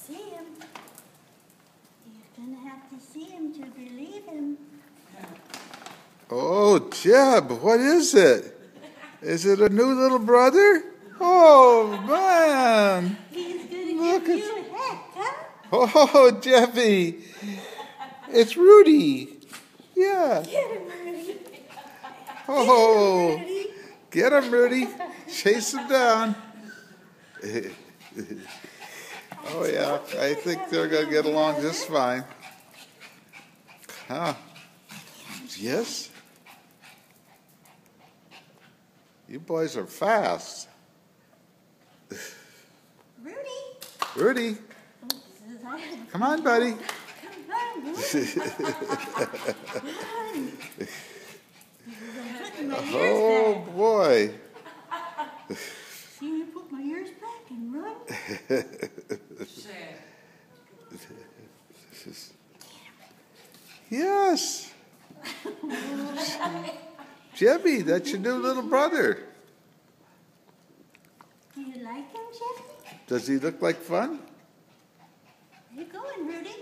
see him. You're gonna have to see him to believe him. Oh, Jeb, what is it? Is it a new little brother? Oh, man. He's gonna give you a heck, huh? Oh, Jeffy. It's Rudy. Yeah. Get him, Rudy. Oh, Rudy. get him, Rudy. Chase him down. Oh, yeah. I think they're going to get along just fine. Huh? Yes? You boys are fast. Rudy. Rudy. Come on, buddy. Come on, Rudy. Oh, boy. See me put my ears back and run? Yes. Jebby, that's your new little brother. Do you like him, Jeffy? Does he look like fun? Where you going, Rudy?